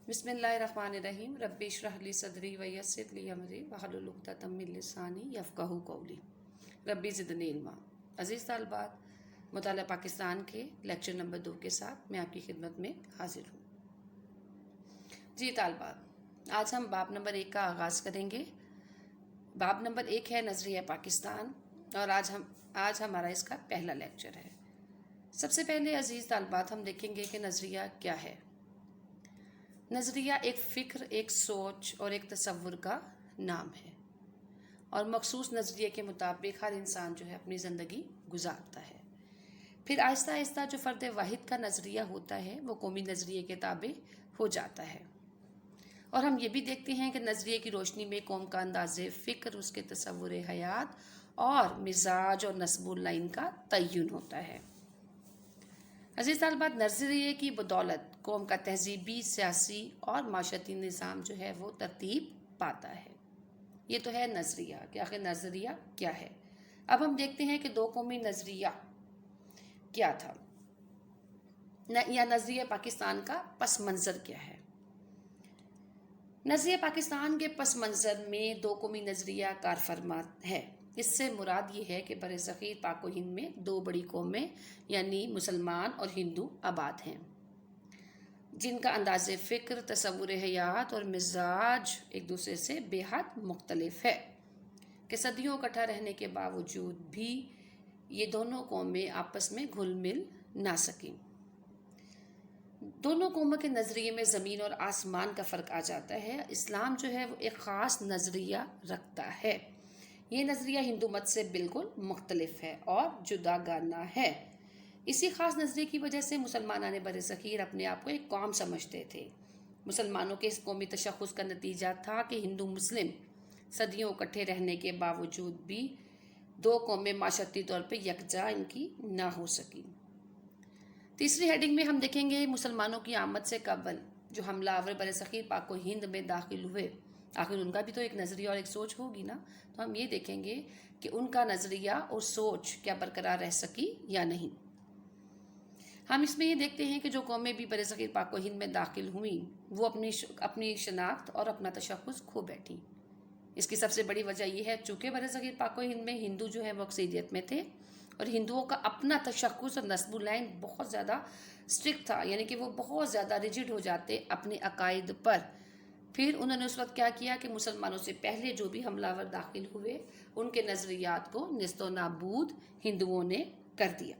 بسم اللہ الرحمن الرحیم ربی اشرح لی صدری ویسر لی امری واحلل عقدۃ من لسانی یفقہوا قولی ربی زدنی علما۔ عزیز طالبات، مطالعہ پاکستان کے لیکچر نمبر 2 کے ساتھ میں آپ کی خدمت میں حاضر ہوں۔ جی طالبات، آج ہم باب نمبر 1 کا آغاز کریں گے۔ باب نمبر 1 ہے نظریہ پاکستان، اور آج ہمارا اس کا پہلا لیکچر ہے۔ سب سے پہلے عزیز طالبات ہم دیکھیں گے کہ نظریہ کیا ہے۔ نظریہ ایک فکر، ایک سوچ اور ایک تصور کا نام ہے، اور مخصوص نظریے کے مطابق ہر انسان جو ہے اپنی زندگی گزارتا ہے۔ پھر آہستہ آہستہ جو فرد واحد کا نظریہ ہوتا ہے وہ قومی نظریے کے تابع ہو جاتا ہے، اور ہم یہ بھی دیکھتے ہیں کہ نظریے کی روشنی میں قوم کا انداز فکر، اس کے تصور حیات اور مزاج اور نصب العین کا تعین ہوتا ہے۔ عزیز طالبات، نظریے کی بدولت قوم کا تہذیبی، سیاسی اور معاشرتی نظام جو ہے وہ ترتیب پاتا ہے۔ یہ تو ہے نظریہ کہ آخر نظریہ کیا ہے۔ اب ہم دیکھتے ہیں کہ دو قومی نظریہ کیا تھا، یا نظریہ پاکستان کا پس منظر کیا ہے۔ نظریہ پاکستان کے پس منظر میں دو قومی نظریہ کار فرما ہے۔ اس سے مراد یہ ہے کہ برصغیر پاک و ہند میں دو بڑی قومیں یعنی مسلمان اور ہندو آباد ہیں، جن کا انداز فکر، تصور حیات اور مزاج ایک دوسرے سے بے حد مختلف ہے، کہ صدیوں اکٹھا رہنے کے باوجود بھی یہ دونوں قومیں آپس میں گھل مل نہ سکیں۔ دونوں قوموں کے نظریے میں زمین اور آسمان کا فرق آ جاتا ہے۔ اسلام جو ہے وہ ایک خاص نظریہ رکھتا ہے۔ یہ نظریہ ہندو مت سے بالکل مختلف ہے اور جداگانہ ہے۔ اسی خاص نظریے کی وجہ سے مسلمانان برصغیر اپنے آپ کو ایک قوم سمجھتے تھے۔ مسلمانوں کے اس قومی تشخص کا نتیجہ تھا کہ ہندو مسلم صدیوں اکٹھے رہنے کے باوجود بھی دو قومیں معاشرتی طور پہ یکجا ان کی نہ ہو سکیں۔ تیسری ہیڈنگ میں ہم دیکھیں گے مسلمانوں کی آمد سے قبل جو حملہ آور برصغیر پاک و ہند میں داخل ہوئے، آخر ان کا بھی تو ایک نظریہ اور ایک سوچ ہوگی نا، تو ہم یہ دیکھیں گے کہ ان کا نظریہ اور سوچ کیا برقرار رہ سکی یا نہیں۔ ہم اس میں یہ دیکھتے ہیں کہ جو قومیں بھی برصغیر پاک و ہند میں داخل ہوئیں وہ اپنی شناخت اور اپنا تشخص کھو بیٹھیں۔ اس کی سب سے بڑی وجہ یہ ہے چونکہ برصغیر پاک و ہند میں ہندو جو ہے وہ اکثریت میں تھے، اور ہندوؤں کا اپنا تشخص اور نصب العین بہت زیادہ اسٹرکٹ تھا، یعنی کہ وہ بہت زیادہ ریجڈ ہو جاتے اپنے عقائد پر۔ پھر انہوں نے اس وقت کیا کیا کہ مسلمانوں سے پہلے جو بھی حملہ آور داخل ہوئے ان کے نظریات کو نیست و نابود ہندوؤں نے کر دیا۔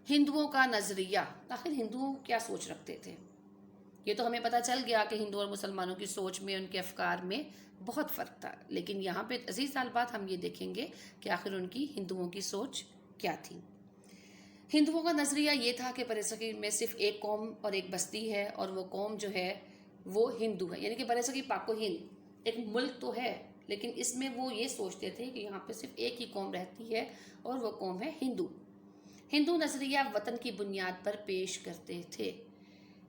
ہندوؤں کا نظریہ، آخر ہندو کیا سوچ رکھتے تھے؟ یہ تو ہمیں پتہ چل گیا کہ ہندو اور مسلمانوں کی سوچ میں، ان کے افکار میں بہت فرق تھا، لیکن یہاں پہ عزیز طالبات ہم یہ دیکھیں گے کہ آخر ان کی ہندوؤں کی سوچ کیا تھی۔ ہندوؤں کا نظریہ یہ تھا کہ برصغیر میں صرف ایک قوم اور ایک بستی ہے، اور وہ قوم جو ہے وہ ہندو ہے، یعنی کہ برصغیر پاک و ہند ایک ملک تو ہے لیکن اس میں وہ یہ سوچتے تھے کہ یہاں پہ صرف ایک ہی قوم رہتی ہے اور وہ قوم ہے ہندو۔ ہندو نظریہ وطن کی بنیاد پر پیش کرتے تھے۔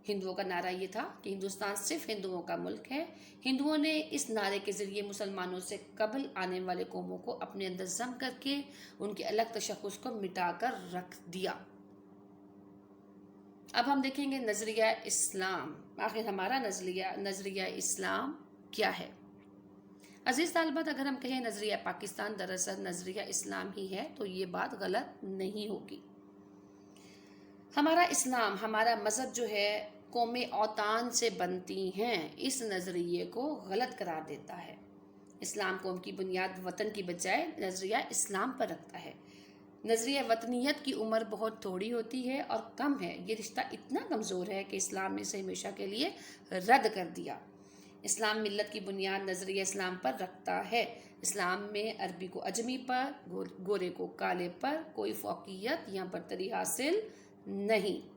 ہندوؤں کا نعرہ یہ تھا کہ ہندوستان صرف ہندوؤں کا ملک ہے۔ ہندوؤں نے اس نعرے کے ذریعے مسلمانوں سے قبل آنے والے قوموں کو اپنے اندر ضم کر کے ان کے الگ تشخص کو مٹا کر رکھ دیا۔ اب ہم دیکھیں گے نظریہ اسلام، آخر ہمارا نظریہ اسلام کیا ہے۔ عزیز طالبات، اگر ہم کہیں نظریہ پاکستان دراصل نظریہ اسلام ہی ہے تو یہ بات غلط نہیں ہوگی۔ ہمارا اسلام، ہمارا مذہب جو ہے قومیں اوطان سے بنتی ہیں، اس نظریے کو غلط قرار دیتا ہے۔ اسلام قوم کی بنیاد وطن کی بجائے نظریہ اسلام پر رکھتا ہے۔ نظریہ وطنیت کی عمر بہت تھوڑی ہوتی ہے اور کم ہے۔ یہ رشتہ اتنا کمزور ہے کہ اسلام نے اسے ہمیشہ کے لیے رد کر دیا۔ اسلام ملت کی بنیاد نظریہ اسلام پر رکھتا ہے۔ اسلام میں عربی کو عجمی پر، گورے کو کالے پر کوئی فوقیت یا برتری حاصل نہیں۔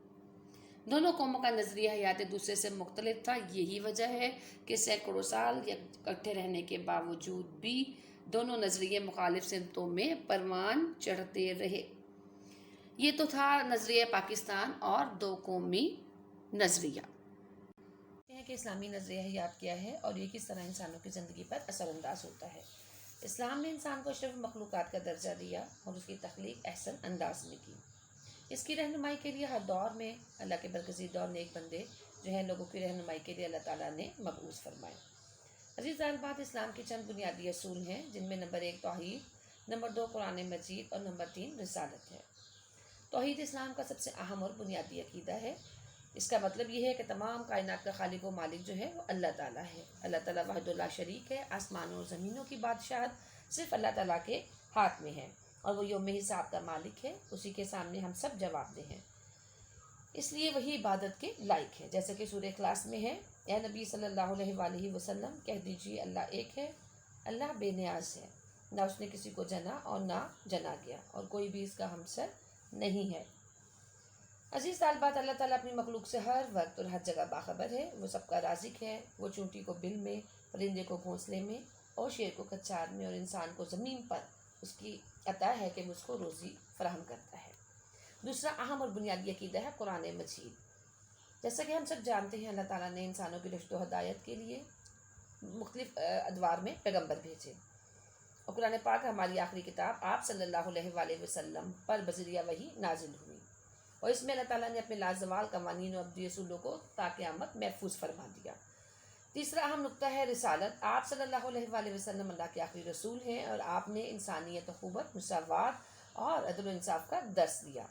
دونوں قوموں کا نظریہ حیات دوسرے سے مختلف تھا۔ یہی وجہ ہے کہ سینکڑوں سال اکٹھے رہنے کے باوجود بھی دونوں نظریے مخالف سمتوں میں پروان چڑھتے رہے۔ یہ تو تھا نظریہ پاکستان اور دو قومی نظریہ۔ کہ اسلامی نظریہ حیات کیا ہے اور یہ کس طرح انسانوں کی زندگی پر اثر انداز ہوتا ہے۔ اسلام نے انسان کو اشرف مخلوقات کا درجہ دیا اور اس کی تخلیق احسن انداز میں کی۔ اس کی رہنمائی کے لیے ہر دور میں اللہ کے برگزیدہ اور نیک بندے جو ہیں لوگوں کی رہنمائی کے لیے اللہ تعالیٰ نے مبعوث فرمائے۔ عزیز طالبات، اسلام کے چند بنیادی اصول ہیں جن میں نمبر 1 توحید، نمبر 2 قرآن مجید اور نمبر 3 رسالت ہے۔ توحید اسلام کا سب سے اہم اور بنیادی عقیدہ ہے۔ اس کا مطلب یہ ہے کہ تمام کائنات کا خالق و مالک جو ہے وہ اللہ تعالیٰ ہے۔ اللہ تعالیٰ وحدہ لا شریک ہے۔ آسمانوں اور زمینوں کی بادشاہت صرف اللہ تعالیٰ کے ہاتھ میں ہے اور وہ یوم حساب کا مالک ہے۔ اسی کے سامنے ہم سب جواب دہ ہیں، اس لیے وہی عبادت کے لائق ہے، جیسے کہ سورہ اخلاص میں ہے: اے نبی صلی اللہ علیہ وآلہ وسلم، کہہ دیجیے اللہ ایک ہے، اللہ بے نیاز ہے، نہ اس نے کسی کو جنا اور نہ جنا گیا، اور کوئی بھی اس کا ہمسر نہیں ہے۔ عزیز طالبات، اللہ تعالیٰ اپنی مخلوق سے ہر وقت اور ہر جگہ باخبر ہے۔ وہ سب کا رازق ہے۔ وہ چونٹی کو بل میں، پرندے کو گھونسلے میں اور شیر کو کچار میں اور انسان کو زمین پر اس کی عطا ہے کہ وہ اس کو روزی فراہم کرتا ہے۔ دوسرا اہم اور بنیادی عقیدہ ہے قرآن مجید۔ جیسا کہ ہم سب جانتے ہیں، اللہ تعالیٰ نے انسانوں کی رشد و ہدایت کے لیے مختلف ادوار میں پیغمبر بھیجے، اور قرآن پاک ہماری آخری کتاب آپ صلی اللہ علیہ وآلہ وسلم پر بذریعہ وحی نازل ہوئی، اور اس میں اللہ تعالیٰ نے اپنے لازوال قوانین اور ابدی اصولوں کو تا قیامت محفوظ فرما دیا۔ تیسرا اہم نقطہ ہے رسالت۔ آپ صلی اللہ علیہ وآلہ وسلم اللہ کے آخری رسول ہیں، اور آپ نے انسانیت، اخوت، مساوات اور عدل و انصاف کا درس دیا،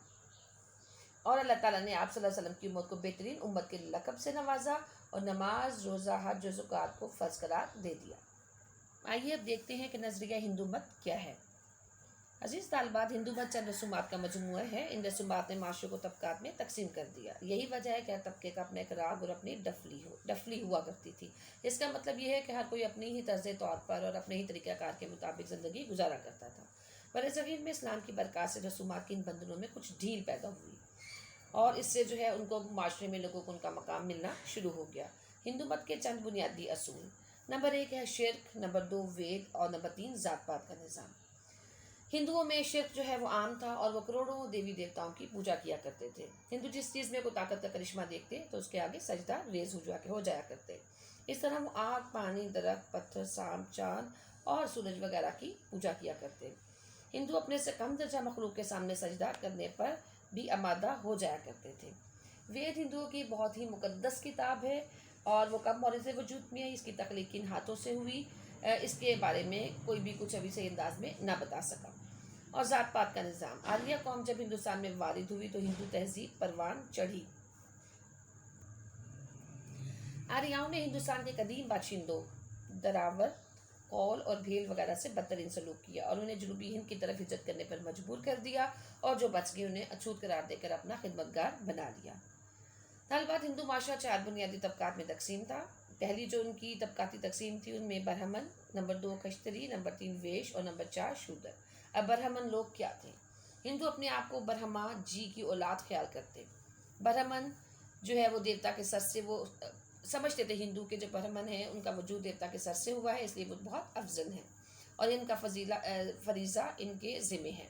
اور اللہ تعالیٰ نے آپ صلی اللہ علیہ وسلم کی امت کو بہترین امت کے لقب سے نوازا اور نماز، روزہ، حج و زکوٰۃ کو فرض قرار دے دیا۔ آئیے اب دیکھتے ہیں کہ نظریہ ہندو مت کیا ہے۔ عزیز طالبات، ہندو مت چند رسومات کا مجموعہ ہے۔ ان رسومات نے معاشرے کو طبقات میں تقسیم کر دیا۔ یہی وجہ ہے کہ ہر طبقے کا اپنا ایک راگ اور اپنی ڈفلی ہوا کرتی تھی۔ اس کا مطلب یہ ہے کہ ہر کوئی اپنی ہی طرز طور پر اور اپنے ہی طریقہ کار کے مطابق زندگی گزارا کرتا تھا۔ برصغیر میں اسلام کی برکات سے رسومات کے ان بندھنوں میں کچھ ڈھیل پیدا ہوئی، اور اس سے جو ہے ان کو معاشرے میں لوگوں کو ان کا مقام ملنا شروع ہو گیا۔ ہندو مت کے چند بنیادی اصول: نمبر 1 ہے شرک، نمبر 2 وید، اور نمبر 3 ذات پات کا نظام۔ ہندوؤں میں شرک جو ہے وہ عام تھا، اور وہ کروڑوں دیوی دیوتاؤں کی پوجا کیا کرتے تھے۔ ہندو جس چیز میں کوئی طاقت کا کرشمہ دیکھتے تو اس کے آگے سجدہ ریز ہو جایا کرتے۔ اس طرح وہ آگ، پانی، درخت، پتھر، سانپ، چاند اور سورج وغیرہ کی پوجا کیا کرتے۔ ہندو اپنے سے کم درجہ مخلوق کے سامنے سجدہ کرنے پر بھی آمادہ ہو جایا کرتے تھے۔ وید ہندوؤں کی بہت ہی مقدس کتاب ہے، اور وہ کب مورد وجود میں ہے، اس کی تخلیق کن ہاتھوں سے ہوئی، اس کے بارے میں کوئی بھی کچھ ابھی صحیح انداز میں نہ بتا سکا۔ اور ذات پات کا نظام: آریہ قوم جب ہندوستان میں وارد ہوئی تو ہندو تہذیب پروان چڑھی۔ آریاؤں نے ہندوستان کے قدیم باشندوں دراور، کول اور بھیل وغیرہ سے بدترین سلوک کیا، اور انہیں جنوبی ہند کی طرف ہجرت کرنے پر مجبور کر دیا، اور جو بچ گئے انہیں اچھوت قرار دے کر اپنا خدمتگار بنا لیا۔ طالبات، ہندو معاشرہ 4 بنیادی طبقات میں تقسیم تھا۔ پہلی جو ان کی طبقاتی تقسیم تھی ان میں برہمن، نمبر 2 کشتری، نمبر 3 ویش اور نمبر 4 شودر۔ اب برہمن لوگ کیا تھے؟ ہندو اپنے آپ کو برہما جی کی اولاد خیال کرتے۔ برہمن جو ہے وہ دیوتا کے سر سے، وہ سمجھتے تھے ہندو کے جو برہمن ہیں ان کا وجود دیوتا کے سر سے ہوا ہے، اس لیے وہ بہت افضل ہیں، اور ان کا فریضہ ان کے ذمہ ہے۔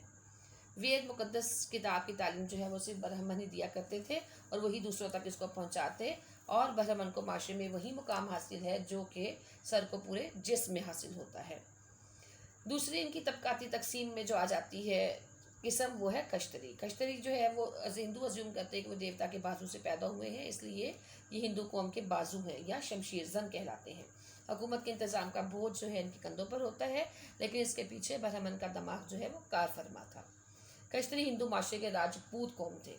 وید مقدس کتاب کی تعلیم جو ہے وہ صرف برہمن ہی دیا کرتے تھے، اور وہی دوسروں تک اس کو پہنچاتے، اور برہمن کو معاشرے میں وہی مقام حاصل ہے جو کہ سر کو پورے جسم میں حاصل ہوتا ہے۔ دوسری ان کی طبقاتی تقسیم میں جو آ جاتی ہے قسم، وہ ہے کشتری۔ کشتری جو ہے وہ ہندو ازیوم کرتے ہیں کہ وہ دیوتا کے بازو سے پیدا ہوئے ہیں، اس لیے یہ ہندو قوم کے بازو ہیں یا شمشیر زن کہلاتے ہیں۔ حکومت کے انتظام کا بوجھ جو ہے ان کے کندھوں پر ہوتا ہے، لیکن اس کے پیچھے برہمن کا دماغ جو ہے وہ کار فرما تھا۔ کشتری ہندو معاشرے کے راجپوت قوم تھے۔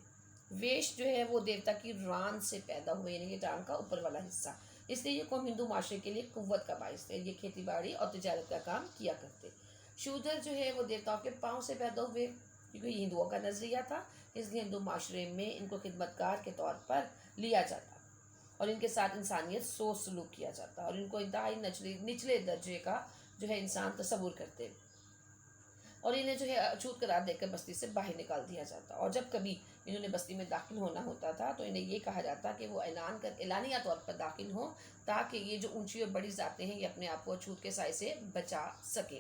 ویش جو ہے وہ دیوتا کی ران سے پیدا ہوئے، یعنی کہ ٹانگ کا اوپر والا حصہ، اس لیے یہ قوم ہندو معاشرے کے لیے قوت کا باعث تھے۔ یہ کھیتی باڑی اور تجارت کا کام کیا کرتے۔ شودر جو ہے وہ دیوتاؤں کے پاؤں سے پیدا ہوئے، کیونکہ یہ ہندوؤں کا نظریہ تھا، اس لیے ہندو معاشرے میں ان کو خدمتگار کے طور پر لیا جاتا، اور ان کے ساتھ انسانیت سوچ سلوک کیا جاتا، اور ان کو انتہائی نچلے درجے کا جو ہے انسان تصور کرتے، اور انہیں جو ہے اچھوت قرار دے کر بستی سے باہر نکال دیا جاتا۔ اور جب کبھی انہوں نے بستی میں داخل ہونا ہوتا تھا تو انہیں یہ کہا جاتا کہ وہ اعلانیہ طور پر داخل ہوں، تاکہ یہ جو اونچی اور بڑی ذاتیں ہیں یہ اپنے آپ کو اچھوت کے سائے سے بچا سکیں۔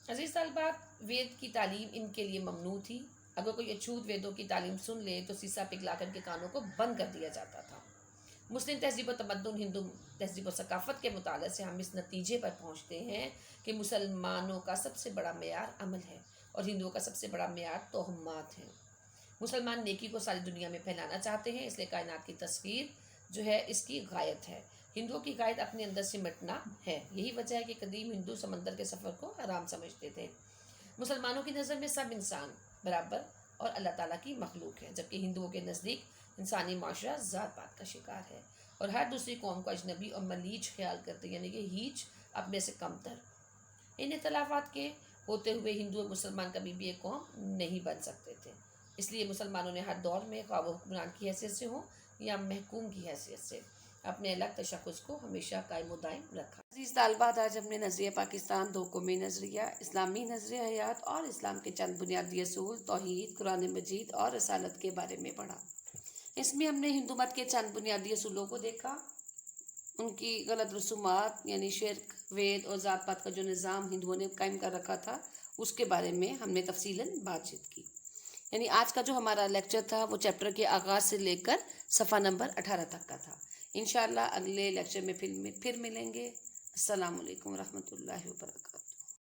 عزیز طالبات، وید کی تعلیم ان کے لیے ممنوع تھی۔ اگر کوئی اچھوت ویدوں کی تعلیم سن لے تو سیسا پگھلا کر کے کانوں کو بند کر دیا جاتا تھا۔ مسلم تہذیب و تمدن، ہندو تہذیب و ثقافت کے مطالعے سے ہم اس نتیجے پر پہنچتے ہیں کہ مسلمانوں کا سب سے بڑا معیار عمل ہے، اور ہندوؤں کا سب سے بڑا معیار توہمات ہیں۔ مسلمان نیکی کو ساری دنیا میں پھیلانا چاہتے ہیں، اس لیے کائنات کی تصویر جو ہے اس کی غایت ہے۔ ہندوؤں کی غایت اپنے اندر سمٹنا ہے۔ یہی وجہ ہے کہ قدیم ہندو سمندر کے سفر کو حرام سمجھتے تھے۔ مسلمانوں کی نظر میں سب انسان برابر اور اللہ تعالیٰ کی مخلوق ہے، جبکہ ہندوؤں کے نزدیک انسانی معاشرہ ذات پات کا شکار ہے اور ہر دوسری قوم کو اجنبی اور ملیچ خیال کرتے، یعنی کہ ہیچ اپنے سے کم تر۔ ان اختلافات کے ہوتے ہوئے ہندو اور مسلمان کبھی بھی ایک قوم نہیں بن سکتے تھے۔ اس لیے مسلمانوں نے ہر دور میں خواہ وہ حکمران کی حیثیت سے ہوں یا محکوم کی حیثیت سے اپنے الگ تشخص کو ہمیشہ قائم و دائم رکھا۔ عزیز طالبات، آج ہم نے نظریہ پاکستان، دو قومی نظریہ، اسلامی نظریہ حیات اور اسلام کے چند بنیادی اصول، توحید، قرآن مجید اور رسالت کے بارے میں پڑھا۔ اس میں ہم نے ہندو مت کے چند بنیادی اصولوں کو دیکھا، ان کی غلط رسومات یعنی شرک، وید اور ذات پات کا جو نظام ہندوؤں نے قائم کر رکھا تھا اس کے بارے میں ہم نے تفصیلاً بات چیت کی۔ یعنی آج کا جو ہمارا لیکچر تھا وہ چیپٹر کے آغاز سے لے کر صفحہ نمبر 18 تک کا تھا۔ انشاءاللہ اگلے لیکچر میں پھر ملیں گے۔ السلام علیکم ورحمۃ اللہ وبرکاتہ۔